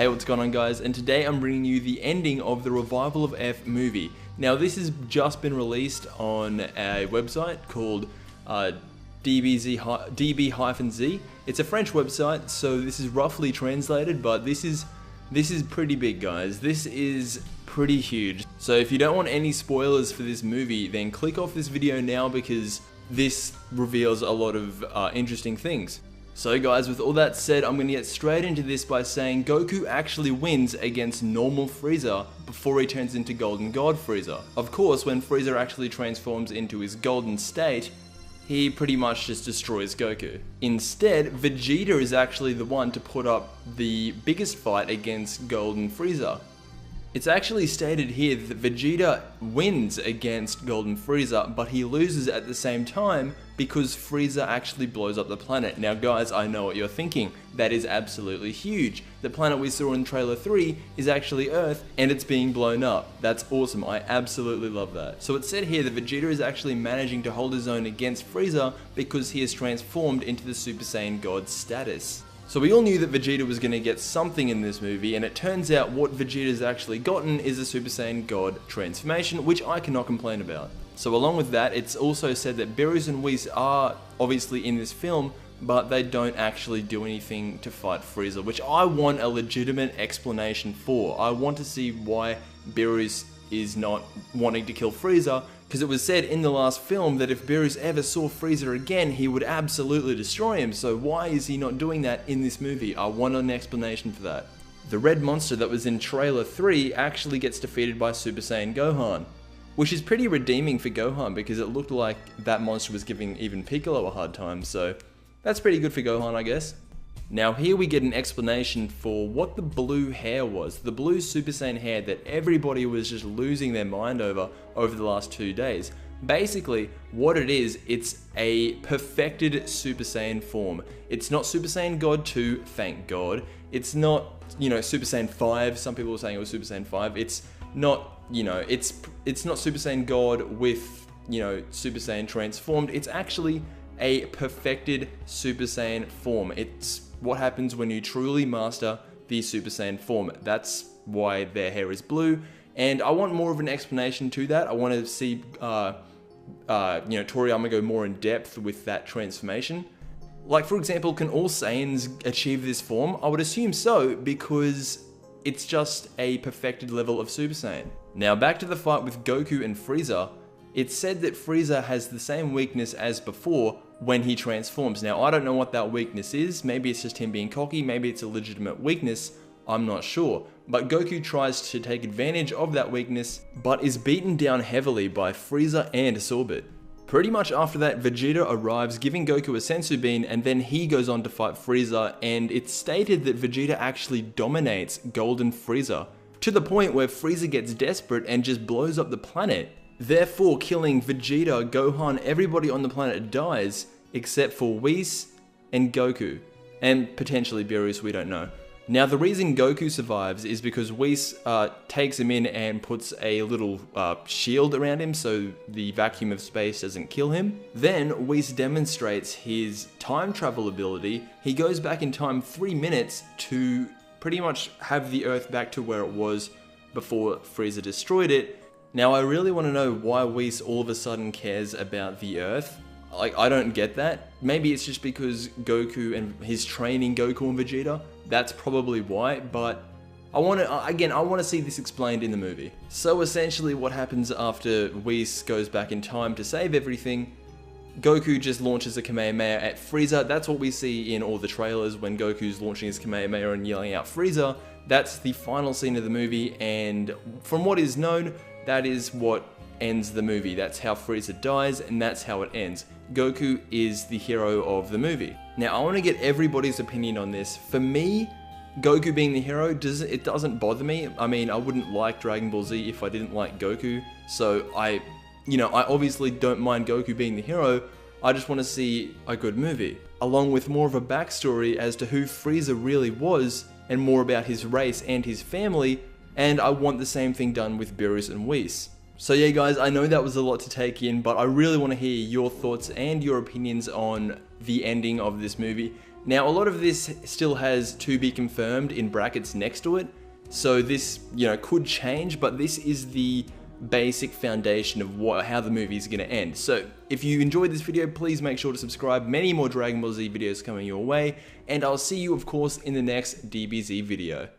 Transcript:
Hey, what's going on guys? And today I'm bringing you the ending of the Revival of F movie. Now this has just been released on a website called DB-Z. It's a French website, so this is roughly translated, but this is pretty big, guys. This is pretty huge. So if you don't want any spoilers for this movie, then click off this video now because this reveals a lot of interesting things. So guys, with all that said, I'm going to get straight into this by saying Goku actually wins against normal Frieza before he turns into Golden God Frieza. Of course, when Frieza actually transforms into his golden state, he pretty much just destroys Goku. Instead, Vegeta is actually the one to put up the biggest fight against Golden Frieza. It's actually stated here that Vegeta wins against Golden Frieza, but he loses at the same time because Frieza actually blows up the planet. Now guys, I know what you're thinking. That is absolutely huge. The planet we saw in trailer 3 is actually Earth and it's being blown up. That's awesome. I absolutely love that. So it's said here that Vegeta is actually managing to hold his own against Frieza because he has transformed into the Super Saiyan God status. So we all knew that Vegeta was going to get something in this movie, and it turns out what Vegeta's actually gotten is a Super Saiyan God transformation, which I cannot complain about. So along with that, it's also said that Beerus and Whis are obviously in this film, but they don't actually do anything to fight Frieza, which I want a legitimate explanation for. I want to see why Beerus is not wanting to kill Frieza, because it was said in the last film that if Beerus ever saw Frieza again, he would absolutely destroy him, so why is he not doing that in this movie? I want an explanation for that. The red monster that was in trailer 3 actually gets defeated by Super Saiyan Gohan, which is pretty redeeming for Gohan because it looked like that monster was giving even Piccolo a hard time, so that's pretty good for Gohan, I guess. Now here we get an explanation for what the blue hair was, the blue Super Saiyan hair that everybody was just losing their mind over the last 2 days. Basically, what it is, it's a perfected Super Saiyan form. It's not Super Saiyan God 2, thank God. It's not, Super Saiyan 5, some people were saying it was Super Saiyan 5. It's not, it's not Super Saiyan God with, Super Saiyan transformed. It's actually a perfected Super Saiyan form. It's what happens when you truly master the Super Saiyan form. That's why their hair is blue, and I want more of an explanation to that. I want to see, Toriyama go more in depth with that transformation. Like, for example, can all Saiyans achieve this form? I would assume so, because it's just a perfected level of Super Saiyan. Now, back to the fight with Goku and Frieza. It's said that Frieza has the same weakness as before when he transforms. Now, I don't know what that weakness is. Maybe it's just him being cocky. Maybe it's a legitimate weakness. I'm not sure. But Goku tries to take advantage of that weakness, but is beaten down heavily by Frieza and Sorbet. Pretty much after that, Vegeta arrives, giving Goku a sensu bean, and then he goes on to fight Frieza, and it's stated that Vegeta actually dominates Golden Frieza, to the point where Frieza gets desperate and just blows up the planet. Therefore, killing Vegeta, Gohan, everybody on the planet dies, except for Whis and Goku. And potentially Beerus, we don't know. Now, the reason Goku survives is because Whis takes him in and puts a little shield around him so the vacuum of space doesn't kill him. Then, Whis demonstrates his time travel ability. He goes back in time 3 minutes to pretty much have the Earth back to where it was before Frieza destroyed it. Now, I really want to know why Whis all of a sudden cares about the Earth. Like, I don't get that. Maybe it's just because Goku and his training Goku and Vegeta. That's probably why, but I want to see this explained in the movie. So essentially what happens after Whis goes back in time to save everything, Goku just launches a Kamehameha at Frieza. That's what we see in all the trailers when Goku's launching his Kamehameha and yelling out Frieza. That's the final scene of the movie, and from what is known, that is what ends the movie. That's how Frieza dies, and that's how it ends. Goku is the hero of the movie. Now, I want to get everybody's opinion on this. For me, Goku being the hero, it doesn't bother me. I mean, I wouldn't like Dragon Ball Z if I didn't like Goku. So I obviously don't mind Goku being the hero. I just want to see a good movie, along with more of a backstory as to who Frieza really was, and more about his race and his family. And I want the same thing done with Beerus and Whis. So yeah guys, I know that was a lot to take in, but I really want to hear your thoughts and your opinions on the ending of this movie. Now, a lot of this still has to be confirmed in brackets next to it, so this, could change, but this is the basic foundation of how the movie is going to end. So if you enjoyed this video, please make sure to subscribe. Many more Dragon Ball Z videos coming your way, and I'll see you, of course, in the next DBZ video.